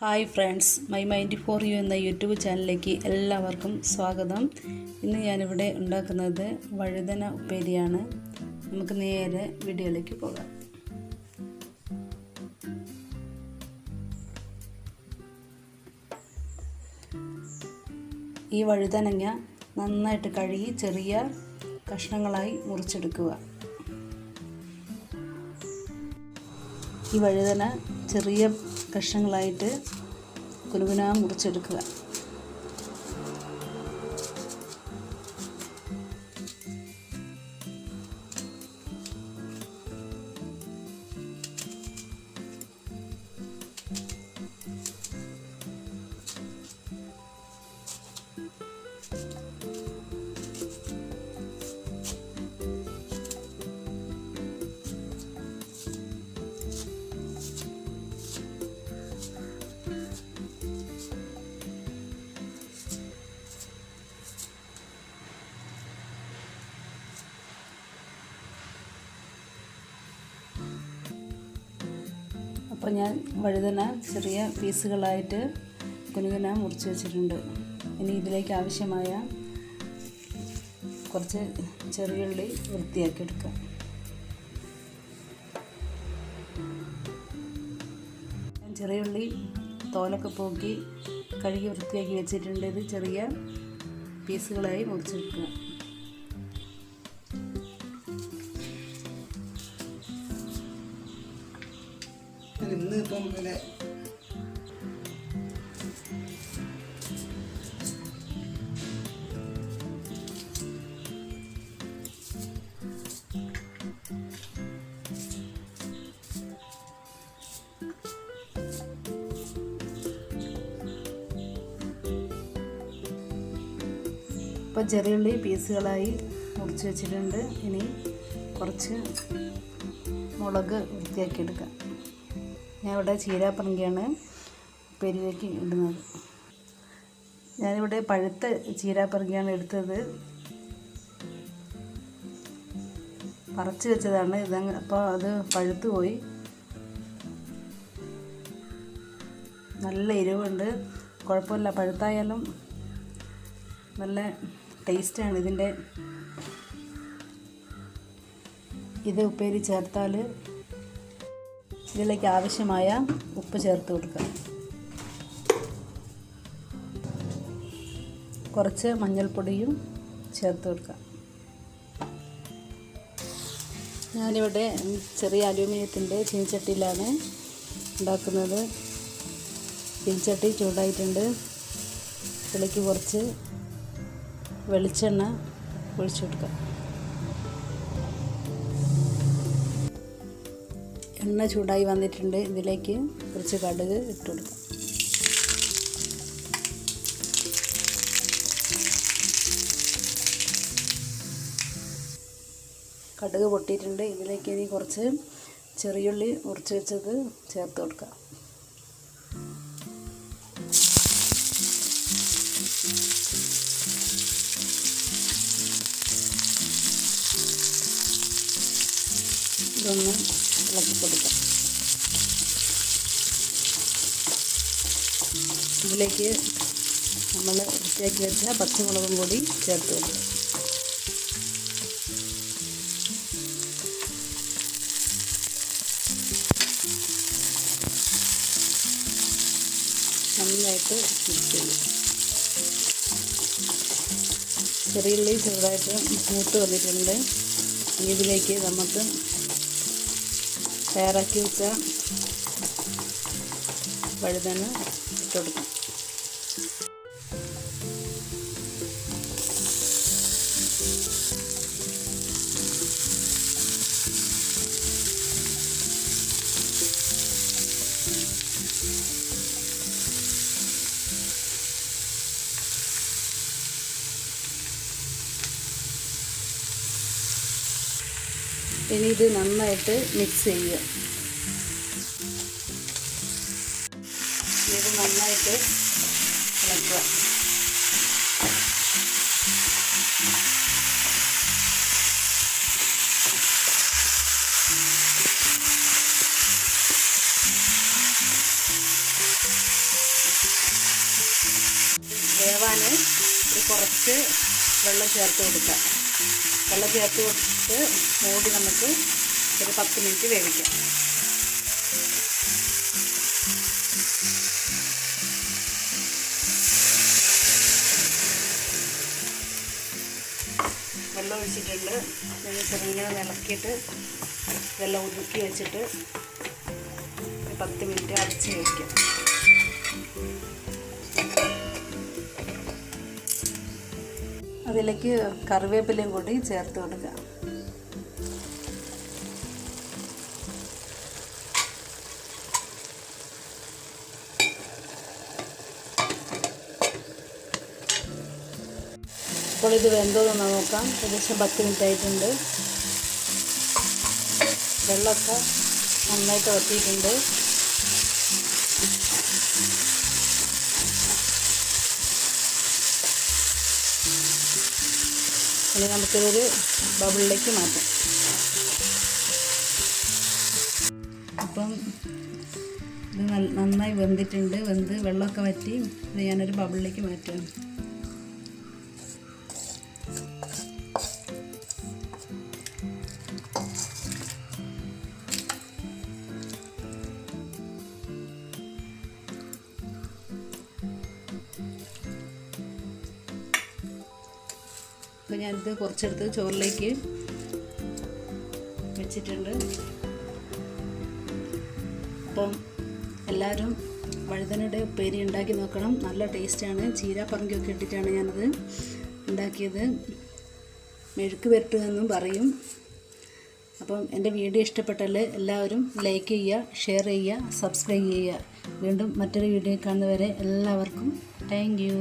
Hi friends, my mind for you എന്ന YouTube ചാനലിലേക്ക് എല്ലാവർക്കും സ്വാഗതം. ഇന്ന് ഞാനിവിടെ ഉണ്ടാക്കുന്നത് വഴുതന ഉപ്പേരിയാണ്. നമുക്ക് നേരെ വീഡിയോയിലേക്ക് പോകാം. ഈ വഴുതനങ്ങ നന്നായിട്ട് കഴുകി ചെറിയ കഷ്ണങ്ങളായി മുറിച്ചെടുക്കുക. ഈ വഴുതന ചെറിയ കഷ്ണങ്ങളായിട്ട് കുനുകുനാ മുറിച്ചെടുക്കുക. അപ്പോൾ ഞാൻ വഴുതന ചെറിയ പീസുകളായിട്ട് കുനുകുന മുറിച്ച് വെച്ചിട്ടുണ്ട്. ഇനി ഇതിലേക്ക് ആവശ്യമായ കുറച്ച് ചെറിയുള്ളി വൃത്തിയാക്കി എടുക്കാം. ചെറിയുള്ളി തോലൊക്കെ പോക്കി കഴുകി വൃത്തിയാക്കി വെച്ചിട്ടുണ്ട്. ഇത് ചെറിയ പീസുകളായി മുറിച്ചെടുക്കുക. ഇന്നിപ്പം പിന്നെ ഇപ്പം ചെറിയുള്ളി പീസുകളായി മുറിച്ച് വെച്ചിട്ടുണ്ട്. ഇനി കുറച്ച് മുളക് വൃത്തിയാക്കി എടുക്കാം. ഞാൻ ഇവിടെ ചീരാപ്പറങ്കിയാണ് ഉപ്പേരിയിലേക്ക് ഇടുന്നത്. ഞാനിവിടെ പഴുത്ത ചീരാപ്പറങ്കിയാണ് എടുത്തത്. പറിച്ച് വെച്ചതാണ് ഇത്. അപ്പോൾ അത് പഴുത്തു പോയി. നല്ല എരിവുണ്ട്. കുഴപ്പമില്ല, പഴുത്തായാലും നല്ല ടേസ്റ്റാണ് ഇതിൻ്റെ. ഇത് ഉപ്പേരി ചേർത്താൽ ഇതിലേക്ക് ആവശ്യമായ ഉപ്പ് ചേർത്ത് കൊടുക്കുക. കുറച്ച് മഞ്ഞൾപ്പൊടിയും ചേർത്ത് കൊടുക്കുക. ഞാനിവിടെ ചെറിയ അലൂമിനിയത്തിൻ്റെ ചീനച്ചട്ടിയിലാണ് ഉണ്ടാക്കുന്നത്. ചീനച്ചട്ടി ചൂടായിട്ടുണ്ട്. ഇതിലേക്ക് കുറച്ച് വെളിച്ചെണ്ണ ഒഴിച്ചു കൊടുക്കുക. എണ്ണ ചൂടായി വന്നിട്ടുണ്ട്. ഇതിലേക്ക് കുറച്ച് കടുക് ഇട്ട് കൊടുക്കാം. കടുക് പൊട്ടിയിട്ടുണ്ട്. ഇതിലേക്ക് ഇനി കുറച്ച് ചെറിയുള്ളി മുറിച്ച് വെച്ചത് ചേർത്ത് കൊടുക്കാം. ഇതൊന്ന് ഇളക്കി കൊടുക്കാം. ഇതിലേക്ക് നമ്മൾ വൃത്തിയാക്കി വെച്ച പച്ചമുളകും കൂടി ചേർത്ത് കൊടുക്കുക. നന്നായിട്ട് മിക്സ് ചെയ്യും. ചെറിയുള്ളി ചെറുതായിട്ട് മൂത്ത് വന്നിട്ടുണ്ട്. ഇതിലേക്ക് നമുക്ക് തയ്യാറാക്കി വെച്ച വഴുതന ഇട്ട് കൊടുക്കാം. ഇനി ഇത് നന്നായിട്ട് മിക്സ് ചെയ്യുക. ഇത് നന്നായിട്ട് ഇളക്കുക. വേവാൻ ഒരു കുറച്ച് വെള്ളം ചേർത്ത് കൊടുക്കാം. വെള്ളം ചേർത്ത് കൊടുത്ത് മൂടി നമുക്ക് ഒരു 10 മിനിറ്റ് വേവിക്കാം. വെള്ളം ഒഴിച്ചിട്ടുണ്ട്. ചെറുങ്ങനെ ഇളക്കിയിട്ട് വെള്ളം ഒതുക്കി വെച്ചിട്ട് 10 മിനിറ്റ് അടച്ച് വയ്ക്കാം. അതിലേക്ക് കറിവേപ്പിലയും കൂടി ചേർത്ത് കൊടുക്കുക. അപ്പോൾ ഇത് വെന്തോന്ന് നോക്കാം. ഏകദേശം 10 മിനിറ്റ് ആയിട്ടുണ്ട്. വെള്ളമൊക്കെ നന്നായിട്ട് വറ്റിയിട്ടുണ്ട്. ഇനി നമുക്കിതൊരു ബബിളിലേക്ക് മാറ്റാം. അപ്പം ഇത് നന്നായി വെന്തിട്ടുണ്ട്. വെള്ളമൊക്കെ വറ്റി ഇത് ഞാനൊരു ബബിളിലേക്ക് മാറ്റുകയാണ്. അപ്പോൾ ഞാനിത് കുറച്ചെടുത്ത് ചോറിലേക്ക് വെച്ചിട്ടുണ്ട്. അപ്പം എല്ലാവരും വഴുതനയുടെ ഉപ്പേരി ഉണ്ടാക്കി നോക്കണം. നല്ല ടേസ്റ്റാണ്. ചീരാപ്പറങ്കിയൊക്കെ ഇട്ടിട്ടാണ് ഞാനത് ഉണ്ടാക്കിയത്. മെഴുക്ക് പുരട്ടുമെന്നും പറയും. അപ്പം എൻ്റെ വീഡിയോ ഇഷ്ടപ്പെട്ടാൽ എല്ലാവരും ലൈക്ക് ചെയ്യുക, ഷെയർ ചെയ്യുക, സബ്സ്ക്രൈബ് ചെയ്യുക. വീണ്ടും മറ്റൊരു വീഡിയോ കാണുന്നവരെ എല്ലാവർക്കും താങ്ക് യു.